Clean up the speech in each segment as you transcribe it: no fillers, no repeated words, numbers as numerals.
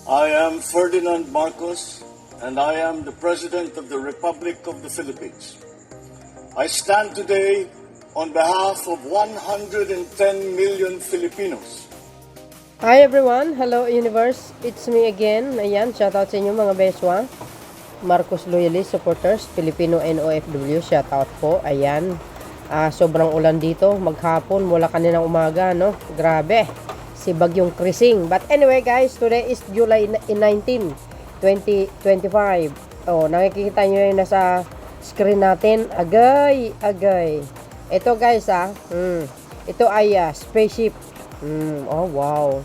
I am Ferdinand Marcos, and I am the President of the Republic of the Philippines. I stand today on behalf of 110 million Filipinos. Hi everyone! Hello universe! It's me again. Ayan, shoutout sa inyo mga beswa. Marcos Loyalist Supporters, Filipino NOFW, shoutout po. Ayan, sobrang ulan dito. Maghapon, mula kaninang umaga, no? Grabe, si Bagyong Krising. But anyway guys, today is July 19, 2025. Oh, nakikita nyo yun nasa screen natin. Agay, agay. Ito guys ito ay spaceship. Oh wow.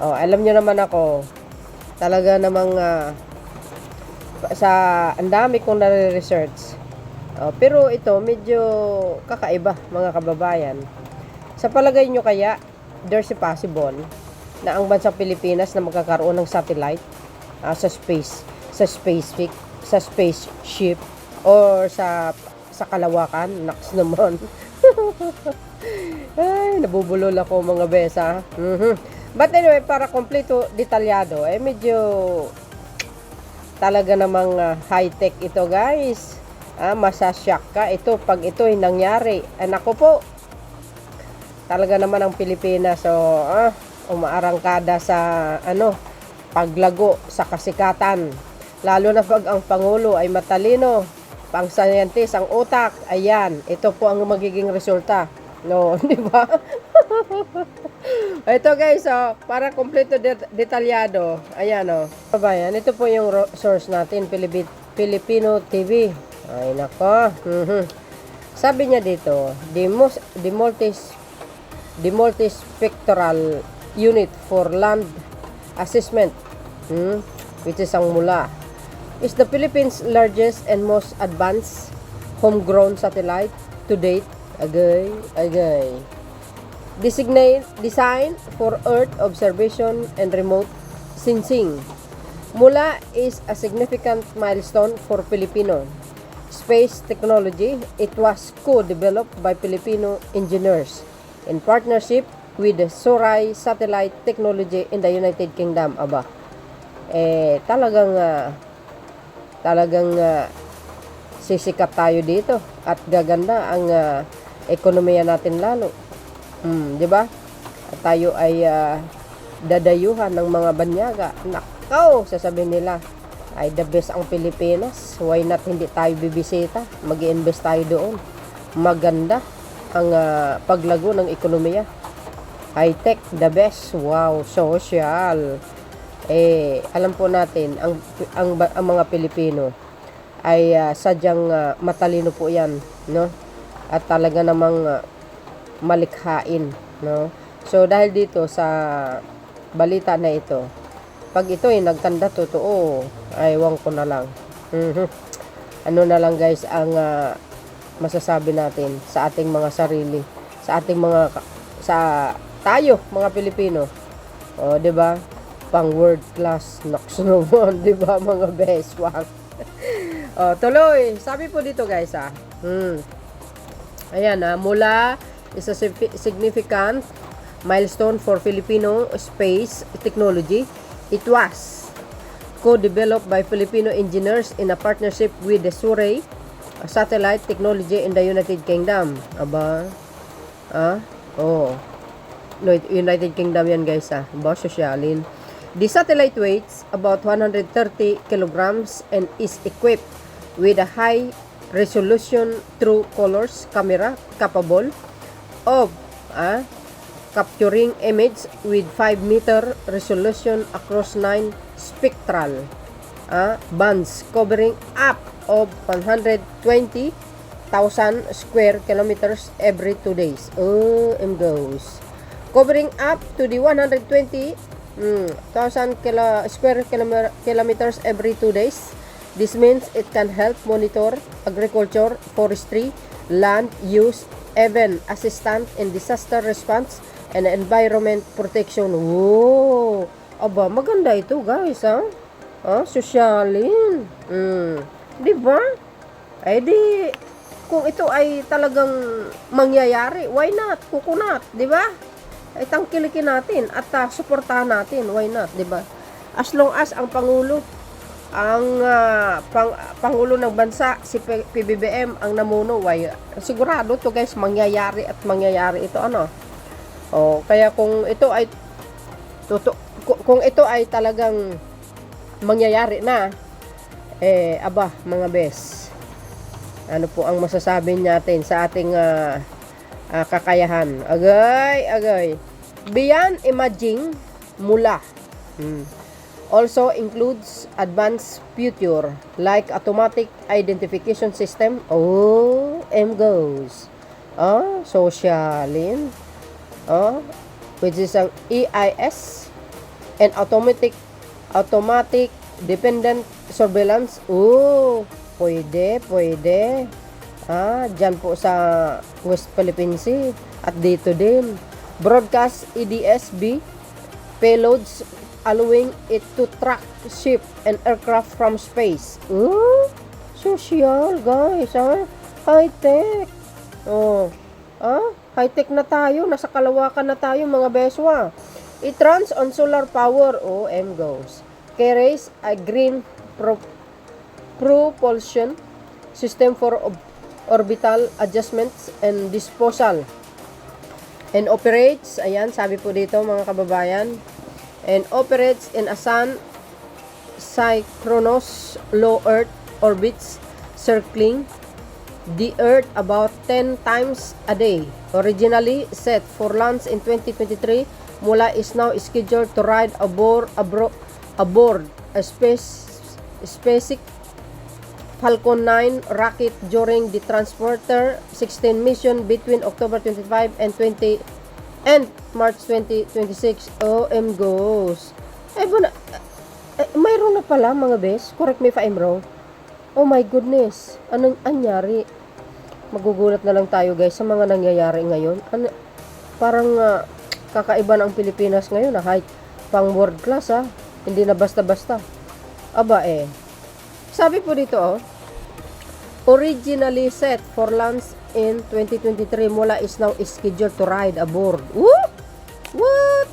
Oh, alam nyo naman ako, talaga namang sa ang dami kong nare-research. Pero ito medyo kakaiba mga kababayan. Sa palagay nyo kaya there's a possible na ang bansang Pilipinas na magkakaroon ng satellite sa spaceship or sa kalawakan? Naks naman. Ay, nabubulol ako mga besa. But anyway, para kompleto detalyado, medyo talaga namang high-tech ito guys. Masashock ka ito pag ito ay nangyari. Anak ko po, talaga naman ang Pilipinas umaarangkada sa paglago sa kasikatan, lalo na pag ang Pangulo ay matalino, pang scientist ang utak. Ayan, ito po ang magiging resulta, no? Di ba? Ito guys, para kompleto detalyado, ayan babayan, ito po yung source natin, Filipino TV. Ay nako. Sabi niya dito, the multispectral unit for land assessment, which is ang MULA, is the Philippines' largest and most advanced homegrown satellite to date. Agay, agay. Designed for Earth observation and remote sensing. MULA is a significant milestone for Filipino space technology. It was co-developed by Filipino engineers in partnership with the Sorai Satellite Technology in the United Kingdom. Aba, talagang sisikap tayo dito at gaganda ang ekonomiya natin lalo. Di ba? At tayo ay dadayuhan ng mga banyaga. Nakaw, sasabihin nila ay the best ang Pilipinas. Why not hindi tayo bibisita? Mag-i-invest tayo doon. Maganda ang paglago ng ekonomiya. High-tech, the best. Wow, social. Alam po natin, ang mga Pilipino ay sadyang matalino po yan, no? At talaga namang malikhain, no? So dahil dito sa balita na ito, pag ito ay nagtanda totoo, ay ewan ko na lang. Ano na lang guys ang masasabi natin sa ating mga sarili, sa ating tayo mga Pilipino. O, 'di ba? Pang world class naks naman, 'di ba mga beswang? Tuloy. Sabi po dito guys ayan MULA is a significant milestone for Filipino space technology. It was co-developed by Filipino engineers in a partnership with the Sorai Satellite Technology in the United Kingdom. Aba? No, United Kingdom yan guys Aba, sosyalin. The satellite weighs about 130 kilograms and is equipped with a high resolution true colors camera capable of capturing image with 5-meter resolution across 9 spectral bands covering up of 120,000 square kilometers every 2 days. Goes. Covering up to the 120,000 square kilometers every 2 days. This means it can help monitor agriculture, forestry, land use, even assistance in disaster response and environment protection. Wow! Aba, maganda ito guys sosyalin. Di ba? Ay di, kung ito ay talagang mangyayari, why not? Kukunat, di ba? Ay tangkilikin natin at suportahan natin, why not, di ba? As long as ang Pangulo, ang Pangulo ng bansa, si PBBM ang namuno, sigurado to guys, mangyayari at mangyayari ito ano. Kaya kung ito ay kung ito ay talagang mangyayari na, aba mga bes, ano po ang masasabi natin sa ating kakayahan? Agay, beyond imaging mula. Also includes advanced future like automatic identification system. MGOS. Socialin. Which is ang EIS and automatic dependent surveillance. Pwede. Dyan po sa West Philippine Sea at dito din. Broadcast EDSB payloads allowing it to track ship and aircraft from space. Social, guys, high-tech. High-tech na tayo. Nasa kalawakan na tayo, mga beswa. It runs on solar power. MGOS. Carries a green propulsion system for orbital adjustments and disposal. And operates, ayan, sabi po dito, mga kababayan, and operates in a sun synchronous low Earth orbits circling the Earth about 10 times a day. Originally set for launch in 2023, Mula is now scheduled to ride aboard a SpaceX Falcon 9 rocket during the Transporter 16 mission between October 25 and March 2026. MGOS. Mayroon na pala mga bes. Correct me if I'm wrong. Oh my goodness. Anong anyari? Magugulat na lang tayo guys sa mga nangyayari ngayon. Parang kakaiba ng Pilipinas ngayon. Kahit pang world class Hindi na basta-basta. Sabi po dito originally set for launch in 2023, Mula is now scheduled to ride aboard. What?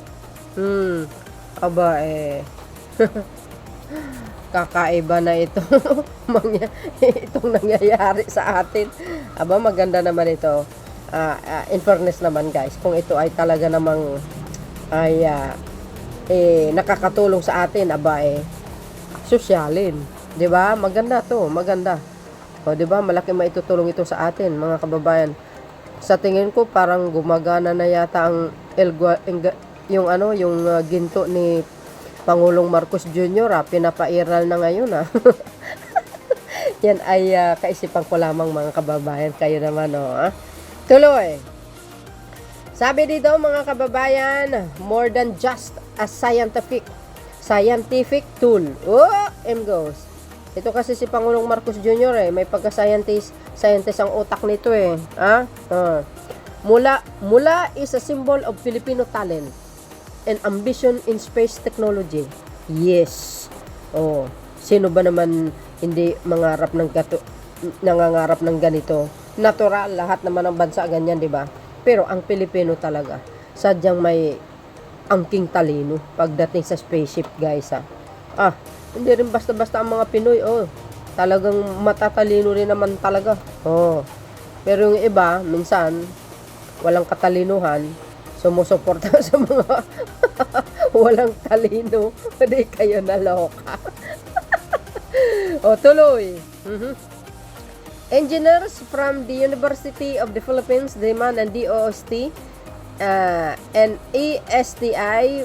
Kakaiba na ito. Itong nangyayari sa atin. Maganda naman ito. In fairness naman guys, kung ito ay talaga namang nakakatulong sa atin, sosyalin. 'Di ba? Maganda 'to, maganda. 'Di ba? Malaki maitutulong ito sa atin, mga kababayan. Sa tingin ko parang gumagana na yata ang yung ginto ni Pangulong Marcos Jr. Pinapairal na ngayon Yan ay kaisipan ko lamang, mga kababayan. Kayo naman Tuloy. Sabi dito, mga kababayan, more than just a scientific tool. MGOS. Ito kasi si Pangulong Marcos Jr. may pagka-scientist ang utak nito Mula is a symbol of Filipino talent and ambition in space technology. Yes. Sino ba naman hindi nangangarap ng ganito? Natural, lahat naman ng bansa ganyan, 'di ba? Pero ang Pilipino talaga, sadyang may angking talino pagdating sa spaceship, guys. Hindi rin basta-basta ang mga Pinoy, talagang matatalino rin naman talaga. Pero yung iba, minsan, walang katalinuhan, sumusuporta sa mga walang talino. Hindi kayo naloka. Tuloy. Engineers from the University of the Philippines, DMAN and DOST and ASTI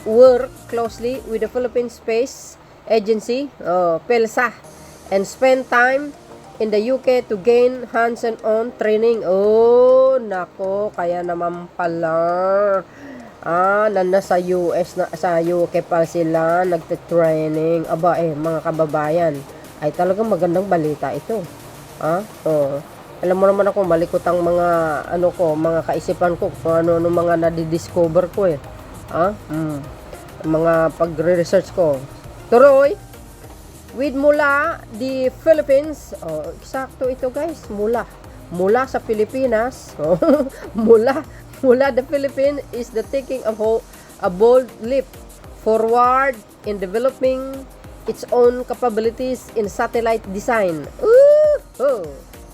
work closely with the Philippine Space Agency, PELSA, and spend time in the UK to gain hands-on training. Nako, kaya naman pala nasa US sa UK pa sila nagte-training. Mga kababayan, ay talagang magandang balita ito. Alam mo naman ako, malikot ang mga mga kaisipan ko kung ano mga nadidiscover ko mga pagre-research ko. Tuloy, with Mula the Philippines, eksakto ito guys, mula sa Pilipinas. Mula the Philippines is the taking a bold leap forward in developing its own capabilities in satellite design. Ooh!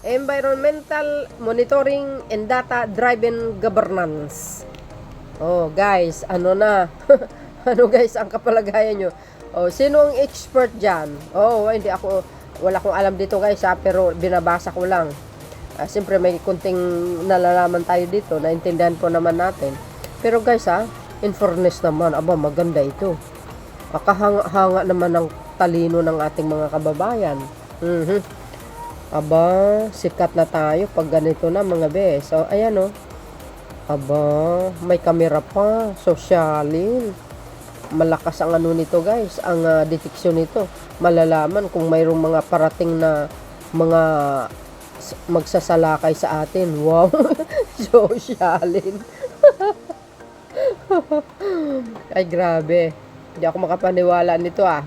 Environmental monitoring and data-driven governance. Oh, guys, ano na? Ano guys, ang kapalagayan nyo? Oh, sino ang expert dyan? Oh, hindi ako, wala akong alam dito guys ha, pero binabasa ko lang. Siyempre may kunting nalalaman tayo dito, naintindihan po naman natin. Pero guys ha, in fairness naman, aba maganda ito. Makahanga naman ng talino ng ating mga kababayan. Aba, sikat na tayo pag ganito na mga bes. So, ayan o. Aba, may kamera pa. Sosyalin. Malakas ang ano nito guys. Ang deteksyon nito. Malalaman kung mayroong mga parating na mga magsasalakay sa atin. Wow. Sosyalin. Ay, grabe. Hindi ako makapaniwala nito ah.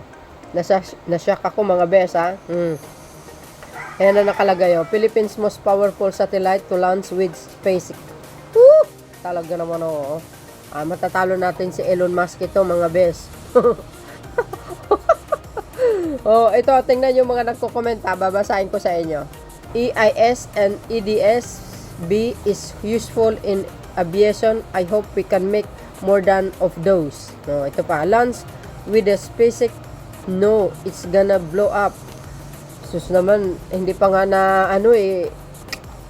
Nashock ako mga bes ha. Ayan na nakalagay oh. Philippines most powerful satellite to launch with SpaceX. Woo! Talaga naman oh. Matatalo natin si Elon Musk ito mga bes. Oh, ito tingnan yung mga nagko-komenta, babasahin ko sa inyo. EIS and EDS-B is useful in aviation. I hope we can make more than of those. No, ito pa. Launch with the SpaceX. No, it's gonna blow up. Sus naman, hindi pa nga na ano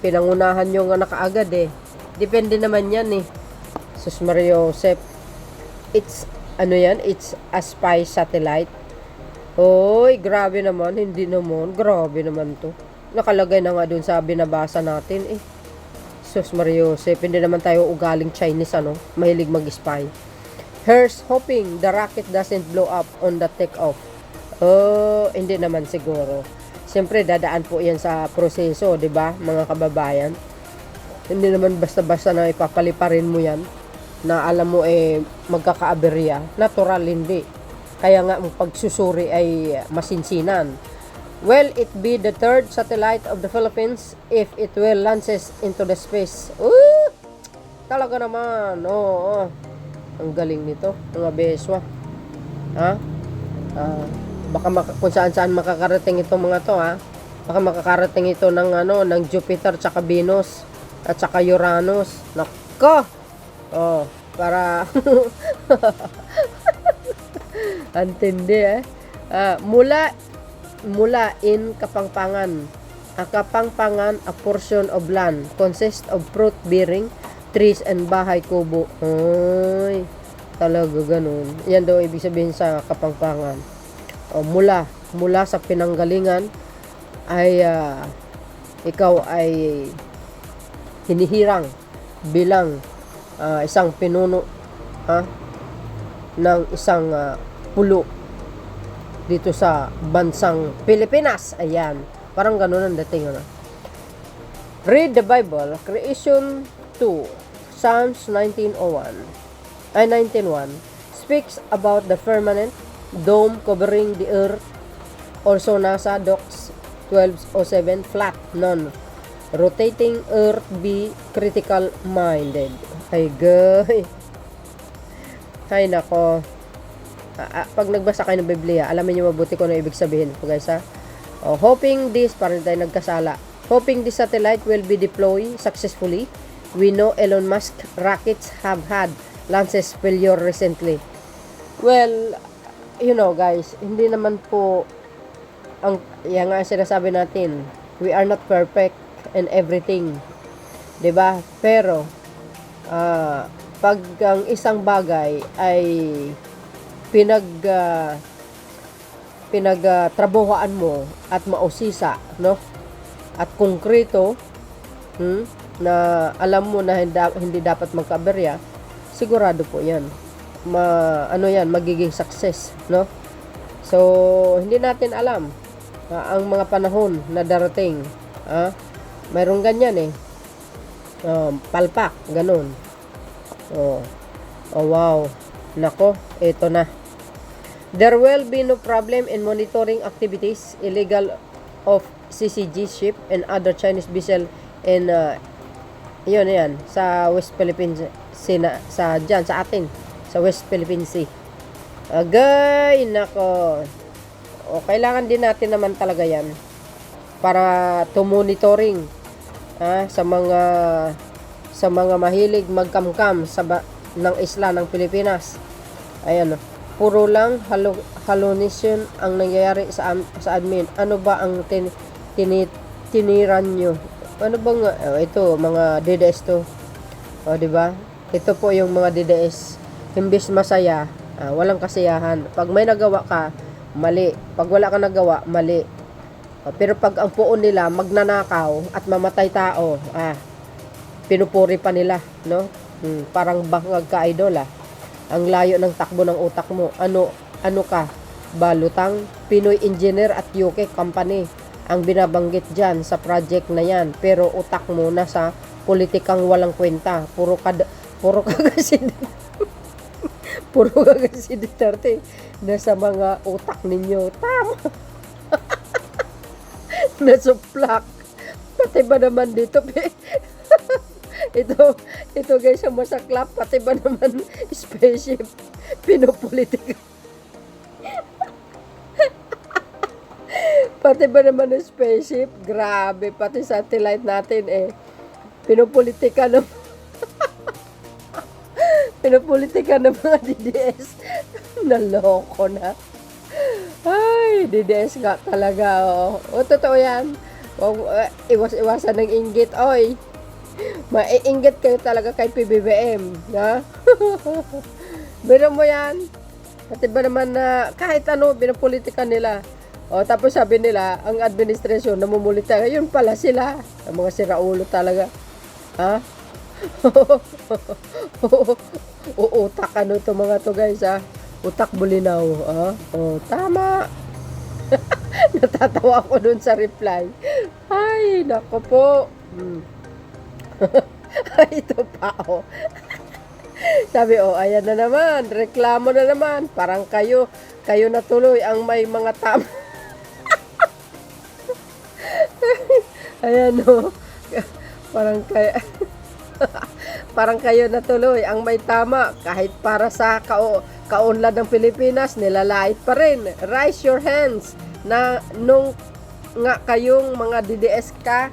pinangunahan nyo nga nakaagad Depende naman yan Sus Mario Joseph. It's, ano yan? It's a spy satellite. Hoy, grabe naman. Hindi naman. Grabe naman to. Nakalagay na nga dun sa binabasa natin Sus Mario Joseph. Hindi naman tayo ugaling Chinese mahilig mag-spy. Here's hoping the rocket doesn't blow up on the takeoff. Oh, hindi naman siguro. Siyempre, dadaan po yan sa proseso, di ba, mga kababayan? Hindi naman basta-basta na ipapaliparin mo yan, na alam mo magkakaaberya. Natural, hindi. Kaya nga, ang pagsusuri ay masinsinan. Will it be the third satellite of the Philippines if it will launches into the space? Talaga naman, oo. Ang galing nito, mga beswa. Baka kung saan-saan makakarating itong mga to Baka makakarating ito ng ng Jupiter tsaka Venus at tsaka Uranus. Nako. Oh, para antindi mula in Kapampangan. A Kapampangan, a portion of land consists of fruit-bearing trees and bahay kubo. Ay, talaga ganun. Yan daw ibig sabihin sa Kapampangan. Mula sa pinanggalingan ay ikaw ay hinihirang bilang isang pinuno ng isang pulo dito sa bansang Pilipinas. Ayan, parang ganun ang dating Read the Bible, Creation 2, Psalms 19:1 speaks about the firmament dome covering the earth. Also nasa Docs 12:07 flat non-rotating earth be critical minded. Ay gay. Ay nako. Pag nagbasa kayo ng Biblia, alamin niyo mabuti kung ano ibig sabihin po guys hoping this, parang tayo nagkasala. Hoping this satellite will be deployed successfully. We know Elon Musk rockets have had launches failure recently. Well, guys, hindi naman po yan nga sinasabi natin, we are not perfect in everything, 'di ba? Pero pag ang isang bagay ay pinagtrabahoan mo at mausisa, no? At konkreto, na alam mo na hindi dapat magkaberya, sigurado po 'yan. Magiging success, no? So, hindi natin alam ang mga panahon na darating. Mayroong ganyan palpak, ganun. Oh, wow. Nako, ito na. There will be no problem in monitoring activities illegal of CCG ship and other Chinese vessel in yan sa West Philippines Sea, sa atin sa West Philippine Sea. Agay, nako. O, kailangan din natin naman talaga yan para to monitoring sa mga mahilig magkamkam ng isla ng Pilipinas. Ayan, puro lang hallucination ang nangyayari sa admin. Ano ba ang tiniran nyo? Ano bang ito mga DDS to? O, di ba? Ito po yung mga DDS. Imbis masaya, walang kasiyahan. Pag may nagawa ka, mali. Pag wala ka nagawa, mali. Pero pag ang puon nila magnanakaw at mamatay tao, pinupuri pa nila, no? Parang bangag ka, idol, Ang layo ng takbo ng utak mo. Ano ka? Balutang, Pinoy Engineer at UK Company ang binabanggit dyan sa project na yan. Pero utak mo nasa politikang walang kwenta. Puro kasi Duterte nasa mga utak ninyo. Tama. Nasuplak. Pati ba naman dito, ito guys, ang masaklap. Pati ba naman spaceship pinopolitika. Pati ba naman spaceship? Grabe, pati satellite natin pinopolitika ng pinopolitika ng mga DDS. Naloko na. Ay, DDS nga talaga, O, totoo yan. Iwas-iwasan ng inggit, oy. Maiinggit kayo talaga kay PBBM, ha? Biro mo yan. Pati ba naman na kahit ano, binapolitika nila. O, tapos sabi nila, ang administrasyon namumulita. Yun pala sila. Ang mga siraulo talaga. Ha? Utak ano to mga to guys, Utak bulinaw, Oh, tama. Natatawa ako dun sa reply. Ay, nako po. Ay, ito pa, Sabi, ayan na naman. Reklamo na naman. Parang kayo na tuloy ang may mga tama. Ayan, Parang kayo na tuloy ang may tama. Kahit para sa kaunlad ng Pilipinas, nilalait pa rin. Raise your hands na nung nga kayong mga DDS ka,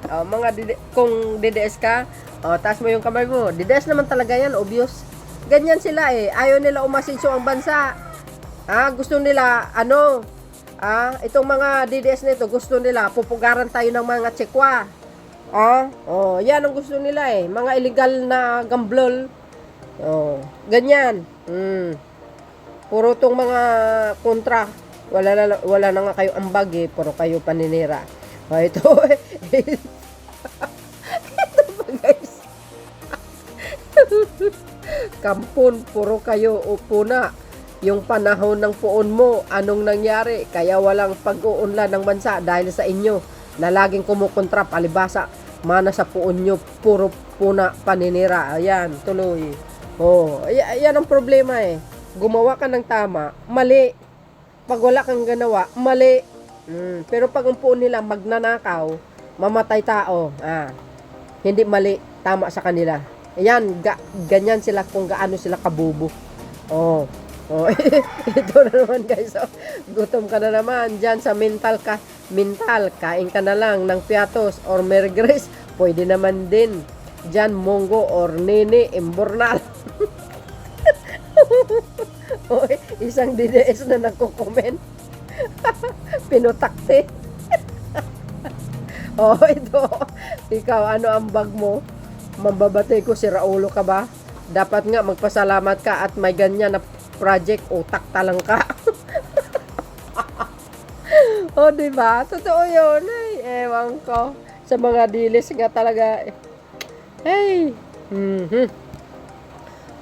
kung DDS ka, taas mo yung kamay mo. DDS naman talaga yan, obvious. Ganyan sila Ayaw nila umasinso ang bansa. Gusto nila, itong mga DDS nito, gusto nila, pupugaran tayo ng mga tsekwa. Yan ang gusto nila Mga illegal na gamblol. Ganyan. Puro tong mga kontra. Wala na nga kayo ambag puro kayo paninira. Ito ito ba guys? Kampon, puro kayo upo na. Yung panahon ng puon mo, anong nangyari? Kaya walang pag-uunlad ng bansa dahil sa inyo na laging kumukontra, palibasa, mana sa puon nyo, puro puna paninira. Ayan, tuloy. Ayan ang problema Gumawa ka ng tama, mali. Pag wala kang ganawa, mali. Pero pag ang puon nila magnanakaw, mamatay tao, hindi mali, tama sa kanila. Ayan, ganyan sila kung gaano sila kabubo. Ito na naman guys. Gutom ka na naman dyan sa mental, kain ka na lang ng piatos or mergres. Pwede naman din dyan monggo or nene imbornal. Isang DDS na nagko-comment. Pinutakte. Ito. Ikaw, ano ang bag mo? Mambabatay ko, si Raulo ka ba? Dapat nga magpasalamat ka at may ganyan na project, utak talang ka. Diba? Totoo yun. Ewan ko. Sa mga dilis nga talaga.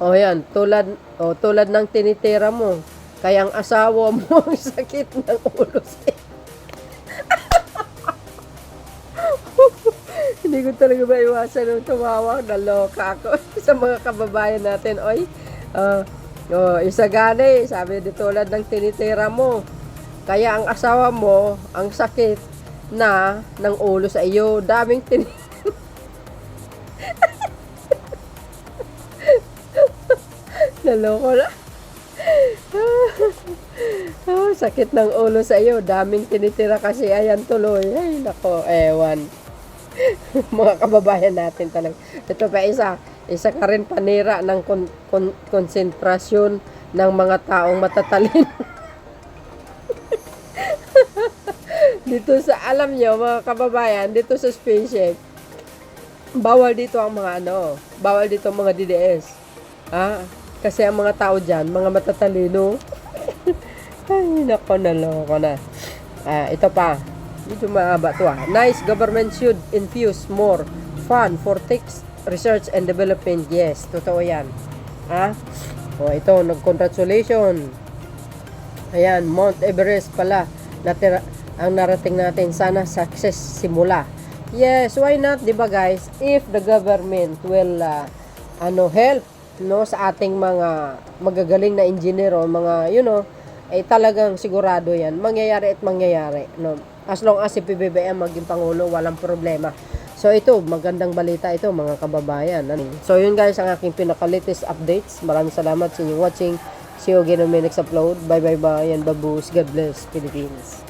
Yan. Tulad ng tinitira mo. Kaya ang asawa mo ang sakit ng ulo. Hindi ko talaga maiwasan nung tumawa. Naloka ako sa mga kababayan natin. Isagani, sabi di tulad ng tinitira mo. Kaya ang asawa mo, ang sakit na ng ulo sa iyo. Daming Naloko na. Oh, sakit ng ulo sa iyo. Daming tinitira kasi. Ayan tuloy. Ay, nako, ewan. Mga kababayan natin talaga. Ito pa isa. Isa ka rin panira ng konsentrasyon ng mga taong matatalino. Dito sa, alam nyo, mga kababayan, dito sa spaceship, bawal dito ang mga bawal dito ang mga DDS. Kasi ang mga tao dyan, mga matatalino. Ay, nako, naloko na. Ito pa. Medyo mahaba to Nice, government should infuse more fund for text research and development. Yes, totoo yan. Ito, nag-congratulation. Ayan, Mount Everest pala. Ang narating natin, sana success simula. Yes, why not, 'di ba guys? If the government will help sa ating mga magagaling na engineer o mga talagang sigurado 'yan. Mangyayari at mangyayari, no. As long as si PBBM maging pangulo, walang problema. So ito, magandang balita ito mga kababayan. So yun guys, ang aking pinaka-latest updates. Maraming salamat sa inyong watching. See you again on my next upload. Bye bye bye and baboos. God bless Philippines.